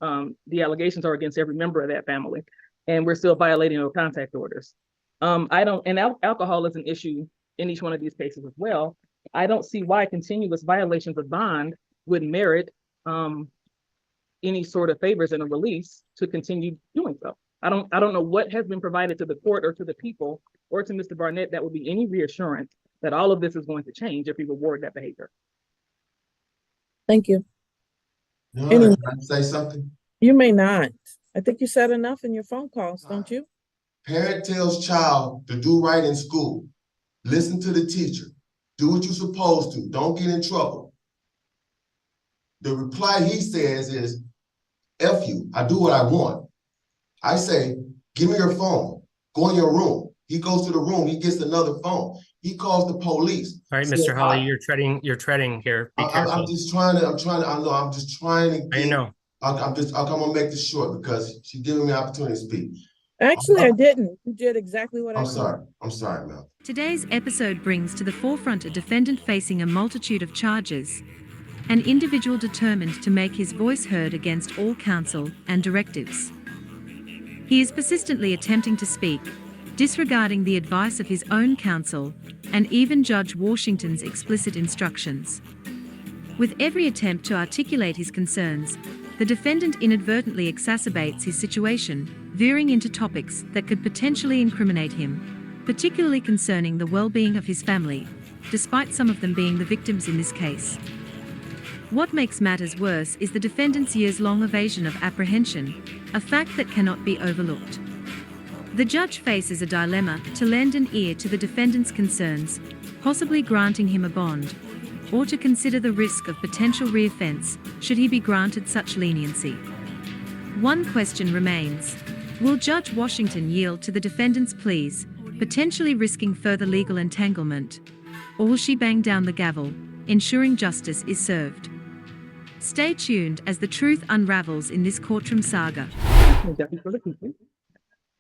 the allegations are against every member of that family, and we're still violating no contact orders. I don't, and alcohol is an issue in each one of these cases as well. I don't see why continuous violations of bond would merit any sort of favors in a release to continue doing so. I don't know what has been provided to the court or to the people or to Mr. Barnett that would be any reassurance that all of this is going to change if we reward that behavior. Thank you. You Anyone? Can I say something? You may not. I think you said enough in your phone calls, don't you? Parent tells child to do right in school. Listen to the teacher. Do what you're supposed to. Don't get in trouble. The reply he says is, F you, I do what I want. I say, give me your phone. Go in your room. He goes to the room, he gets another phone. He calls the police. All right, Mr. Hawley, you're treading here. Be careful. I'm just trying to get, I know. I'm gonna make this short because she's giving me an opportunity to speak. Actually, I didn't. You did exactly what I said. I'm sorry, ma'am. Today's episode brings to the forefront a defendant facing a multitude of charges, an individual determined to make his voice heard against all counsel and directives. He is persistently attempting to speak, disregarding the advice of his own counsel and even Judge Washington's explicit instructions. With every attempt to articulate his concerns, the defendant inadvertently exacerbates his situation, veering into topics that could potentially incriminate him, particularly concerning the well-being of his family, despite some of them being the victims in this case. What makes matters worse is the defendant's years-long evasion of apprehension, a fact that cannot be overlooked. The judge faces a dilemma to lend an ear to the defendant's concerns, possibly granting him a bond, or to consider the risk of potential reoffense should he be granted such leniency. One question remains: will Judge Washington yield to the defendant's pleas, potentially risking further legal entanglement, or will she bang down the gavel, ensuring justice is served? Stay tuned as the truth unravels in this courtroom saga.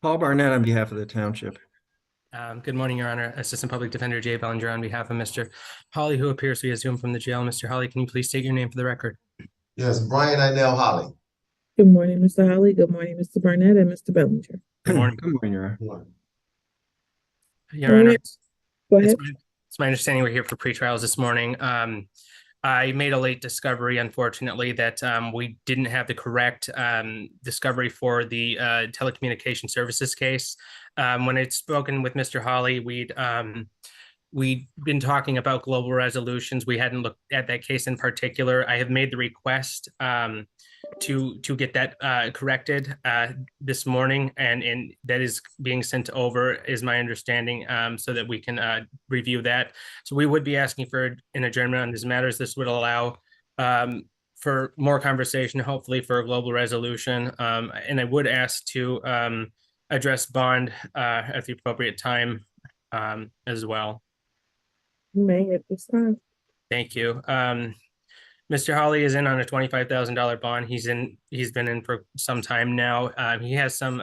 Paul Barnett on behalf of the township. Good morning, Your Honor. Assistant Public Defender Jay Bellinger on behalf of Mr. Hawley, who appears via Zoom from the jail. Mr. Hawley, can you please state your name for the record? Yes, Brian Inell Hawley. Good morning, Mr. Hawley. Good morning, Mr. Barnett and Mr. Bellinger. Good morning. Good morning, Your Honor. Your Honor, Go ahead. it's my understanding we're here for pretrials this morning. I made a late discovery, unfortunately, that we didn't have the correct discovery for the telecommunication services case. When I'd spoken with Mr. Hawley, we'd been talking about global resolutions. We hadn't looked at that case in particular. I have made the request to get that corrected this morning, and that is being sent over, is my understanding, so that we can review that. So we would be asking for an adjournment on these matters. This would allow for more conversation, hopefully for a global resolution, and I would ask to address bond at the appropriate time as well. You may at this time. Thank you. Mr. Hawley is in on a $25,000 bond. He's been in for some time now. He has some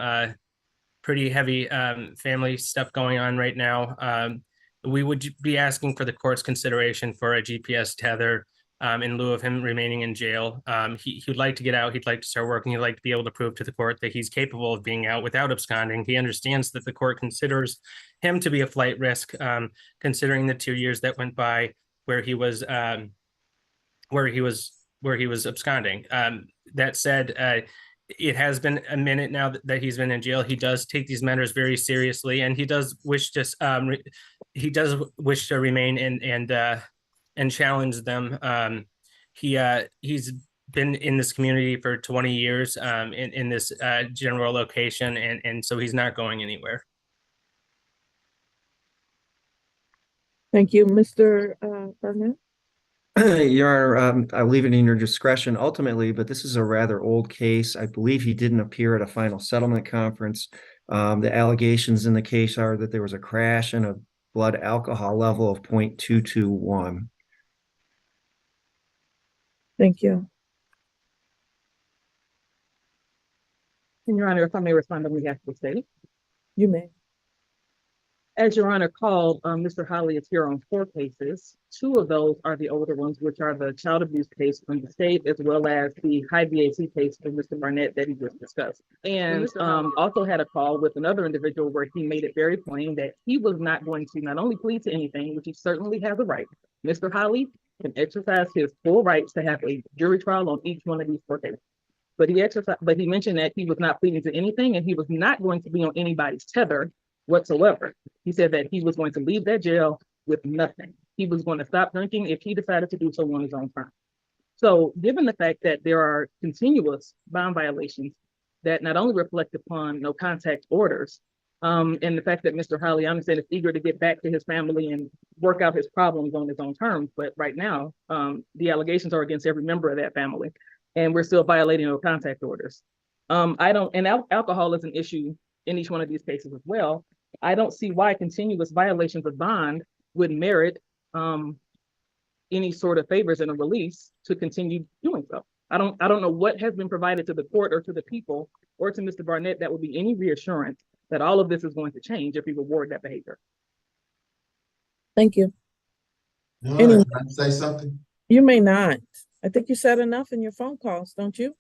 pretty heavy family stuff going on right now. We would be asking for the court's consideration for a GPS tether in lieu of him remaining in jail. He would like to get out. He'd like to start working. He'd like to be able to prove to the court that he's capable of being out without absconding. He understands that the court considers him to be a flight risk, considering the 2 years that went by where he was absconding. That said, it has been a minute now that he's been in jail. He does take these matters very seriously, and he does wish to remain and challenge them. He's been in this community for 20 years in this general location, and so he's not going anywhere. Thank you, Mr. Barnett. Your Honor, I'll leave it in your discretion ultimately, but this is a rather old case. I believe he didn't appear at a final settlement conference. The allegations in the case are that there was a crash and a blood alcohol level of 0.221. Thank you. And Your Honor, if I may respond on behalf of the state. You may. As Your Honor called, Mr. Holly is here on 4 cases. 2 of those are the older ones, which are the child abuse case from the state, as well as the high VAC case from Mr. Barnett that he just discussed. And also had a call with another individual where he made it very plain that he was not going to not only plead to anything, which he certainly has a right. Mr. Holly can exercise his full rights to have a jury trial on each one of these 4 cases. But he mentioned that he was not pleading to anything and he was not going to be on anybody's tether whatsoever. He said that he was going to leave that jail with nothing. He was going to stop drinking if he decided to do so on his own terms. So given the fact that there are continuous bond violations that not only reflect upon no contact orders, and the fact that Mr. Holly, I understand, is eager to get back to his family and work out his problems on his own terms, but right now, the allegations are against every member of that family, and we're still violating no contact orders. Alcohol is an issue in each one of these cases as well. I don't see why continuous violations of bond would merit any sort of favors in a release to continue doing so. I don't know what has been provided to the court or to the people or to Mr. Barnett that would be any reassurance that all of this is going to change if we reward that behavior. Thank you. You Anyone? Can I say something? You may not. I think you said enough in your phone calls, don't you?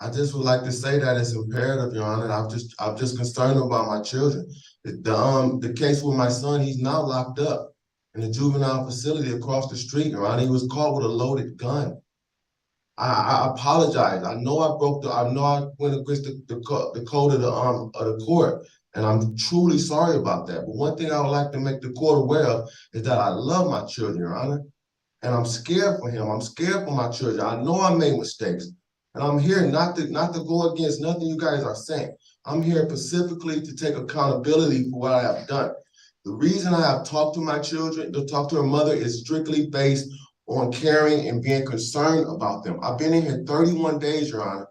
I just would like to say that it's imperative, Your Honor. I'm just concerned about my children. The case with my son, he's now locked up in a juvenile facility across the street, Your Honor. He was caught with a loaded gun. I apologize. I know I went against the code of the court, and I'm truly sorry about that. But one thing I would like to make the court aware of is that I love my children, Your Honor, and I'm scared for him. I'm scared for my children. I know I made mistakes. And I'm here not to go against nothing you guys are saying. I'm here specifically to take accountability for what I have done. The reason I have talked to my children, to talk to their mother, is strictly based on caring and being concerned about them. I've been in here 31 days, Your Honor.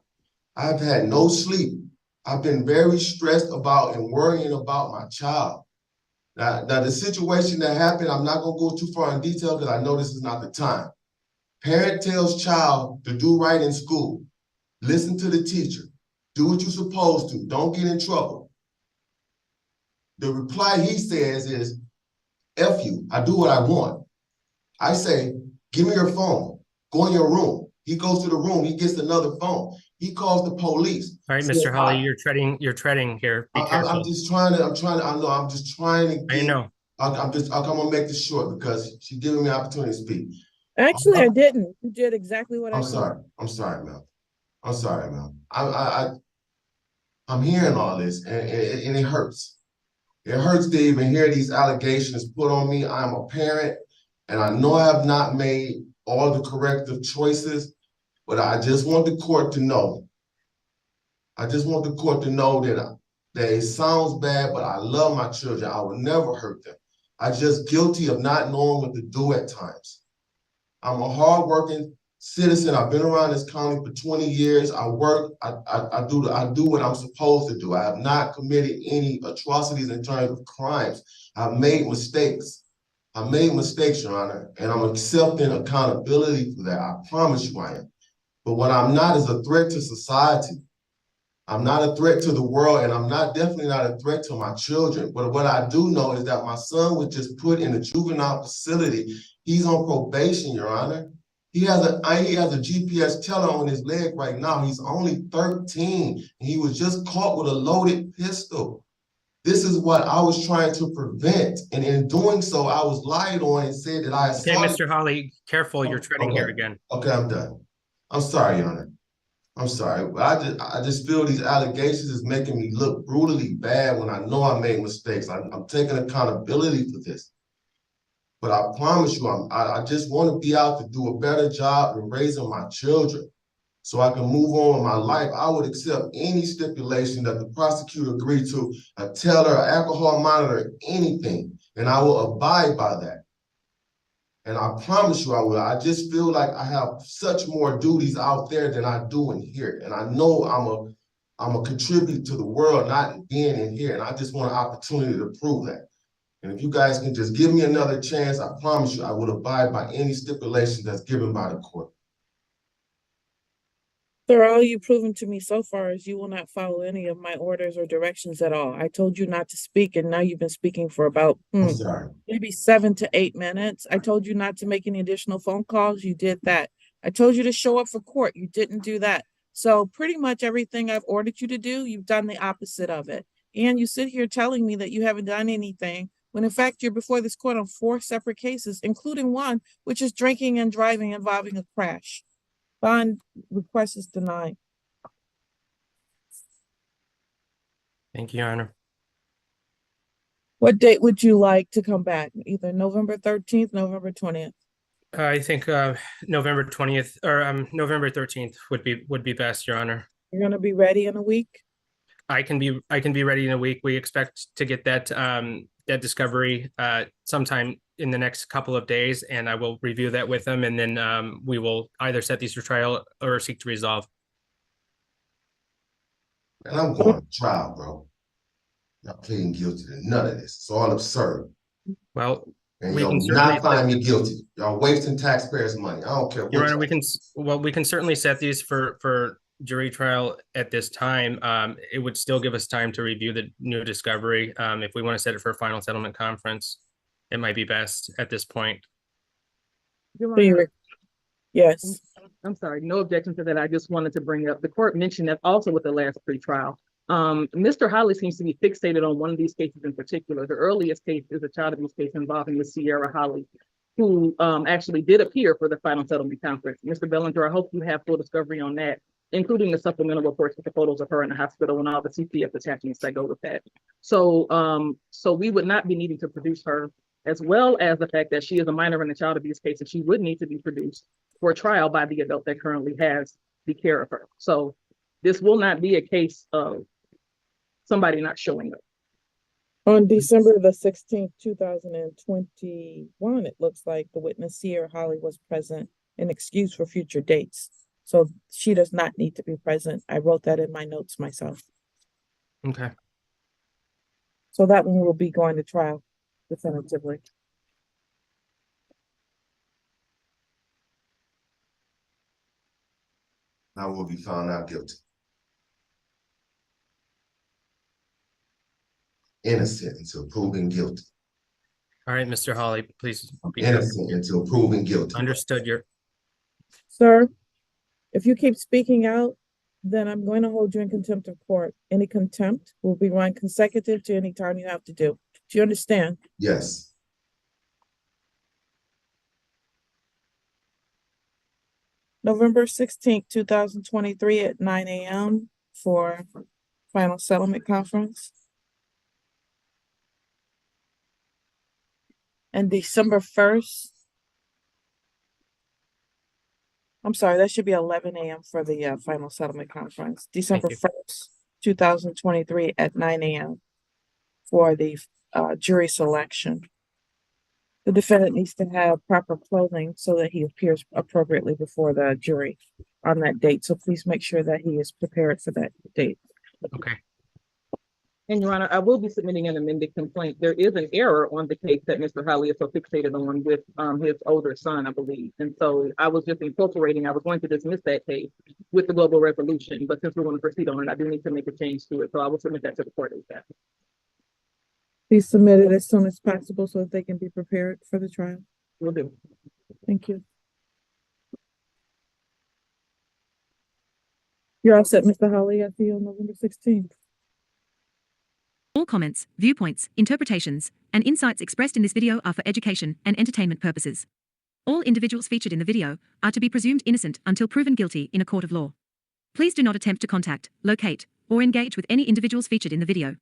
I've had no sleep. I've been very stressed about and worrying about my child. Now the situation that happened, I'm not gonna go too far in detail because I know this is not the time. Parent tells child to do right in school. Listen to the teacher. Do what you're supposed to. Don't get in trouble. The reply he says is, F you, I do what I want. I say, give me your phone. Go in your room. He goes to the room. He gets another phone. He calls the police. All right, Mr. Holly, you're treading here. Be careful. I'm just trying to I know. I'm gonna make this short because she's giving me an opportunity to speak. Actually, I didn't. You did exactly what I I'm said. sorry. I'm sorry, ma'am. I'm sorry, ma'am. I'm hearing all this and it hurts. It hurts to even hear these allegations put on me. I'm a parent and I know I have not made all the corrective choices, but I just want the court to know. I just want the court to know that it sounds bad, but I love my children. I will never hurt them. I'm just guilty of not knowing what to do at times. I'm a hardworking citizen. I've been around this county for 20 years. I work, I do what I'm supposed to do. I have not committed any atrocities in terms of crimes. I've made mistakes. I made mistakes, Your Honor, and I'm accepting accountability for that. I promise you I am. But what I'm not is a threat to society. I'm not a threat to the world, and I'm definitely not a threat to my children. But what I do know is that my son was just put in a juvenile facility. He's on probation, Your Honor. He has a GPS teller on his leg right now. He's only 13, and he was just caught with a loaded pistol. This is what I was trying to prevent, and in doing so, I was lied on and said that I assaulted. Okay, Mr. Holly, careful, you're treading here again. Okay, I'm done. I'm sorry, Your Honor. I'm sorry. I just feel these allegations is making me look brutally bad when I know I made mistakes. I'm taking accountability for this. But I promise you, I just want to be out to do a better job in raising my children so I can move on with my life. I would accept any stipulation that the prosecutor agreed to, a teller, an alcohol monitor, anything, and I will abide by that. And I promise you I will. I just feel like I have such more duties out there than I do in here. And I know I'm a contribute to the world, not being in here. And I just want an opportunity to prove that. And if you guys can just give me another chance, I promise you I will abide by any stipulation that's given by the court. Sir, all you've proven to me so far is you will not follow any of my orders or directions at all. I told you not to speak, and now you've been speaking for about I'm sorry. maybe 7 to 8 minutes. I told you not to make any additional phone calls. You did that. I told you to show up for court. You didn't do that. So pretty much everything I've ordered you to do, you've done the opposite of it. And you sit here telling me that you haven't done anything, when in fact you're before this court on 4 separate cases, including one which is drinking and driving involving a crash. Bond request is denied. Thank you, Your Honor. What date would you like to come back? Either November 13th, November 20th? I think November 20th or November 13th would be best, Your Honor. You're gonna be ready in a week? I can be ready in a week. We expect to get that that discovery sometime in the next couple of days, and I will review that with them, and then we will either set these for trial or seek to resolve. And I'm going to trial, bro. Y'all pleading guilty to none of this. It's all absurd. Well, And we y'all can will not certainly- find me guilty. Y'all wasting taxpayers' money. I don't care. Your what Honor, y'all- we can certainly set these for jury trial at this time. It would still give us time to review the new discovery. If we want to set it for a final settlement conference, it might be best at this point. Your So you Honor, re- Yes, I'm sorry, no objection to that. I just wanted to bring up, the court mentioned that also with the last pretrial. Mr. Holly seems to be fixated on one of these cases in particular. The earliest case is a child abuse case involving Miss Sierra Holly, who actually did appear for the final settlement conference. Mr. Bellinger, I hope you have full discovery on that, including the supplemental reports with the photos of her in the hospital and all the CPS attachments that go with that. So, so we would not be needing to produce her, as well as the fact that she is a minor in a child abuse case, and she would need to be produced for trial by the adult that currently has the care of her. So this will not be a case of somebody not showing up. on December the 16th, 2021, it looks like the witness Sierra Holly was present and excused for future dates. So she does not need to be present. I wrote that in my notes myself. Okay. So that one will be going to trial definitively. I will be found out guilty. Innocent until proven guilty. All right, Mr. Holly, please be heard. Innocent until proven guilty. Understood. Sir, if you keep speaking out, then I'm going to hold you in contempt of court. Any contempt will be run consecutive to any time you have to do. Do you understand? Yes. November 16th, 2023 at 9 a.m. for final settlement conference. And December 1st. I'm sorry, that should be 11 a.m. for the final settlement conference. December you. 1st, 2023 at 9 a.m. for the jury selection. The defendant needs to have proper clothing so that he appears appropriately before the jury on that date. So please make sure that he is prepared for that date. Okay. And Your Honor, I will be submitting an amended complaint. There is an error on the case that Mr. Holly is so fixated on with his older son, I believe. And so I was just incorporating, I was going to dismiss that case with the global resolution, but since we're going to proceed on it, I do need to make a change to it. So I will submit that to the court ASAP. Please submit it as soon as possible so that they can be prepared for the trial. Will do. Thank you. You're all set, Mr. Holly. I see you on November 16th. All comments, viewpoints, interpretations, and insights expressed in this video are for education and entertainment purposes. All individuals featured in the video are to be presumed innocent until proven guilty in a court of law. Please do not attempt to contact, locate, or engage with any individuals featured in the video.